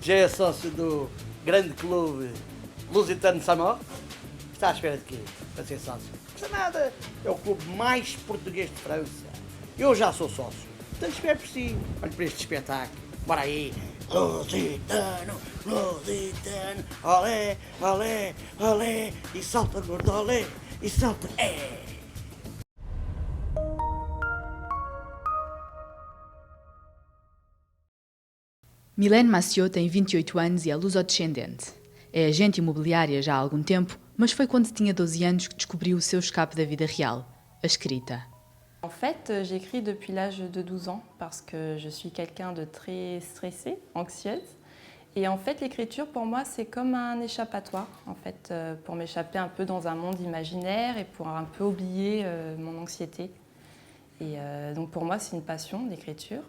Já é sócio do grande clube Lusitano de Samor. Está à espera de quê? Para ser sócio? Não custa nada. É o clube mais português de França. Eu já sou sócio. Portanto, espero por si. Olhe para este espetáculo. Bora aí. Lusitano, Lusitano. Olé, olé, olé. E salta, gordo, olé. E salta. É. Mylène Massiot tem 28 anos e é luso-descendente. É agente imobiliária já há algum tempo, mas foi quando tinha 12 anos que descobriu o seu escape da vida real, a escrita. En fait, j'écris depuis l'âge de 12 ans parce que je suis quelqu'un de très stressé, anxieuse. Et en fait, l'écriture, pour moi, c'est comme un échappatoire, en fait, pour m'échapper un peu dans un monde imaginaire et pour un peu oublier mon anxiété. Et donc pour moi, c'est une passion, l'écriture.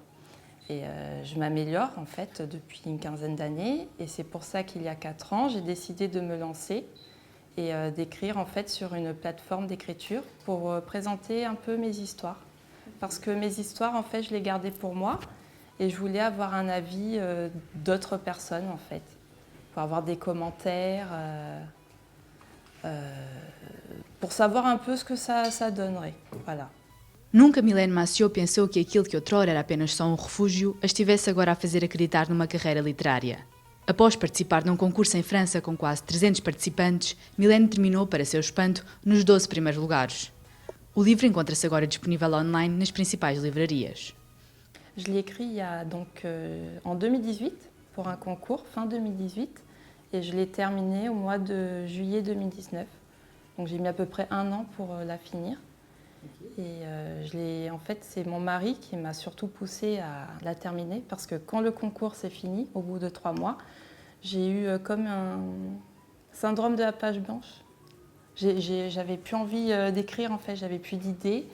Et je m'améliore, en fait, depuis une quinzaine d'années. Et c'est pour ça qu'il y a 4 ans, j'ai décidé de me lancer et d'écrire, en fait, sur une plateforme d'écriture pour présenter un peu mes histoires. Parce que mes histoires, en fait, je les gardais pour moi. Et je voulais avoir un avis d'autres personnes, en fait, pour avoir des commentaires, pour savoir un peu ce que ça donnerait. Voilà. Nunca Mylène Massiot pensou que aquilo que outrora era apenas só um refúgio a estivesse agora a fazer acreditar numa carreira literária. Após participar num concurso em França com quase 300 participantes, Mylène terminou, para seu espanto, nos 12 primeiros lugares. O livro encontra-se agora disponível online nas principais livrarias. Je l'ai écrit il y a donc, en 2018 pour un concours, fin 2018, et je l'ai terminé au mois de juillet 2019. Donc j'ai mis à peu près 1 an pour la finir. Et en fait, c'est mon mari qui m'a surtout poussée à la terminer parce que quand le concours s'est fini, au bout de 3 mois, j'ai eu comme un syndrome de la page blanche. J'avais plus envie d'écrire, en fait, j'avais plus d'idées.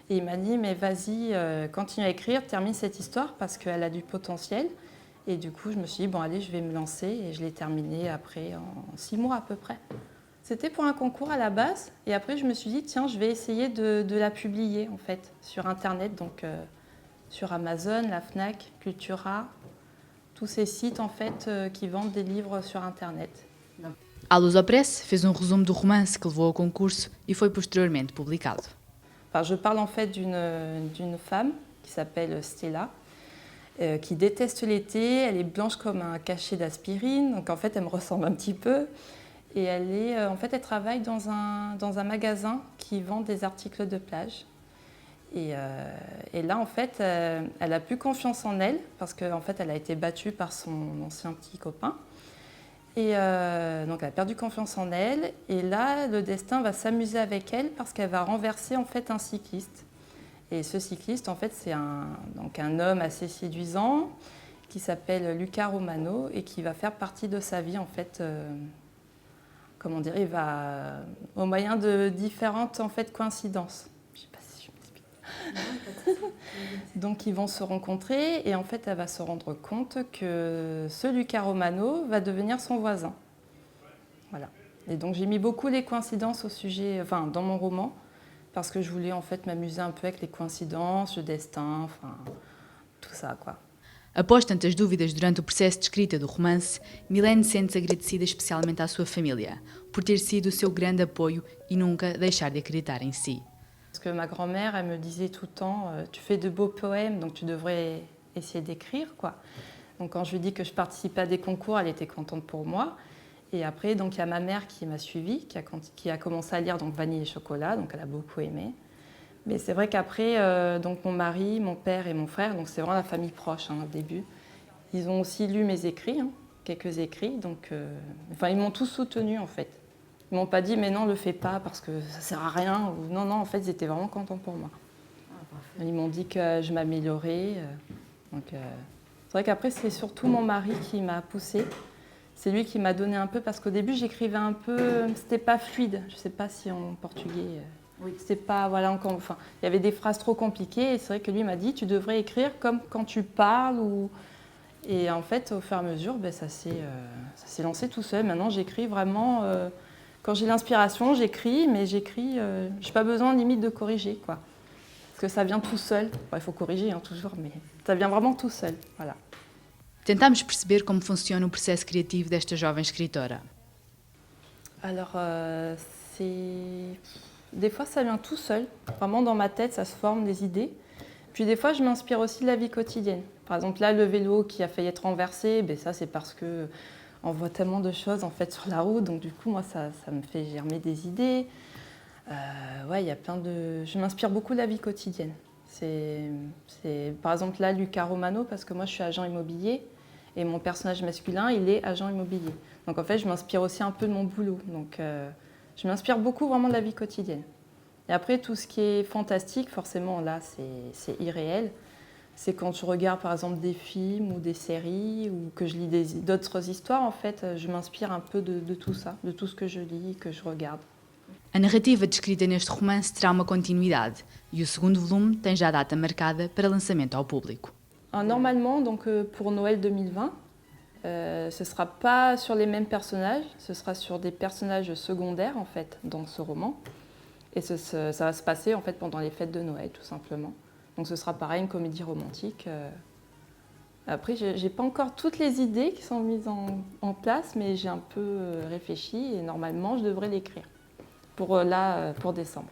Et il m'a dit, mais vas-y, continue à écrire, termine cette histoire parce qu'elle a du potentiel. Et du coup, je me suis dit, bon allez, je vais me lancer et je l'ai terminée après en 6 mois à peu près. C'était pour un concours à la base et après je me suis dit, tiens, je vais essayer de la publier en fait sur Internet, donc sur Amazon, la Fnac, Cultura, tous ces sites en fait qui vendent des livres sur Internet. A Lusopress fez resumo do romance que levou ao concurso e foi posteriormente publicado. Enfin, je parle en fait d'une femme qui s'appelle Stella, qui déteste l'été, elle est blanche comme un cachet d'aspirine, donc en fait elle me ressemble un petit peu. Et elle travaille dans un magasin qui vend des articles de plage. Et là, en fait, elle n'a plus confiance en elle parce qu'en fait, elle a été battue par son ancien petit copain. Et donc, elle a perdu confiance en elle. Et là, le destin va s'amuser avec elle parce qu'elle va renverser en fait un cycliste. Et ce cycliste, en fait, c'est un homme assez séduisant qui s'appelle Luca Romano et qui va faire partie de sa vie, en fait. Comment dire, il va au moyen de différentes en fait, coïncidences. Je ne sais pas si je m'explique. Donc ils vont se rencontrer et en fait elle va se rendre compte que ce Luca Romano va devenir son voisin. Voilà. Et donc j'ai mis beaucoup les coïncidences au sujet, enfin dans mon roman, parce que je voulais en fait m'amuser un peu avec les coïncidences, le destin, enfin tout ça quoi. Após tantas dúvidas durante o processo de escrita do romance, Mylène sente-se agradecida especialmente à sua família, por ter sido o seu grande apoio e nunca deixar de acreditar em si. Parce que ma grand-mère, elle me disait tout le temps, tu fais de beaux poèmes, donc tu devrais essayer d'écrire, quoi. Donc quand je lui dis que je participais à des concours, elle était contente pour moi. Et après, donc il y a ma mère qui m'a suivie, qui a commencé à lire donc Vanille et chocolat, donc elle a beaucoup aimé. Mais c'est vrai qu'après, donc mon mari, mon père et mon frère, donc c'est vraiment la famille proche au début, ils ont aussi lu mes écrits, quelques écrits, donc ils m'ont tous soutenue en fait. Ils m'ont pas dit mais non, le fais pas parce que ça sert à rien. Ou, non, en fait, ils étaient vraiment contents pour moi. Ils m'ont dit que je m'améliorais. C'est vrai qu'après, c'est surtout mon mari qui m'a poussée. C'est lui qui m'a donné un peu, parce qu'au début, j'écrivais un peu, c'était pas fluide. Je sais pas si en portugais... Oui. C'était pas, voilà, encore, enfin, il y avait des phrases trop compliquées et c'est vrai que lui m'a dit tu devrais écrire comme quand tu parles et en fait au fur et à mesure ça s'est lancé tout seul. Maintenant j'écris vraiment quand j'ai l'inspiration, j'écris mais j'écris j'ai pas besoin limite de corriger quoi. Parce que ça vient tout seul. Bon, il faut corriger toujours mais ça vient vraiment tout seul, voilà. Tentamos perceber como funciona o processo criativo desta jovem escritora. Alors, des fois, ça vient tout seul. Vraiment, dans ma tête, ça se forme des idées. Puis des fois, je m'inspire aussi de la vie quotidienne. Par exemple, là, le vélo qui a failli être renversé, ben ça, c'est parce que on voit tellement de choses en fait sur la route. Donc du coup, moi, ça me fait germer des idées. Ouais, il y a plein de... Je m'inspire beaucoup de la vie quotidienne. Par exemple, là, Luca Romano, parce que moi, je suis agent immobilier. Et mon personnage masculin, il est agent immobilier. Donc en fait, je m'inspire aussi un peu de mon boulot. Donc je m'inspire beaucoup vraiment de la vie quotidienne. Et après, tout ce qui est fantastique, forcément, là, c'est irréel. C'est quand je regarde par exemple des films ou des séries ou que je lis d'autres histoires, en fait, je m'inspire un peu de tout ça, de tout ce que je lis, que je regarde. A narrativa descrita neste romance terá uma continuidade e o segundo volume tem já a data marcada para lançamento ao público. Normalement, donc, pour Noël 2020, ce ne sera pas sur les mêmes personnages, ce sera sur des personnages secondaires en fait dans ce roman. Et ça va se passer en fait pendant les fêtes de Noël tout simplement. Donc ce sera pareil, une comédie romantique. Après, je n'ai pas encore toutes les idées qui sont mises en place, mais j'ai un peu réfléchi et normalement je devrais l'écrire pour décembre.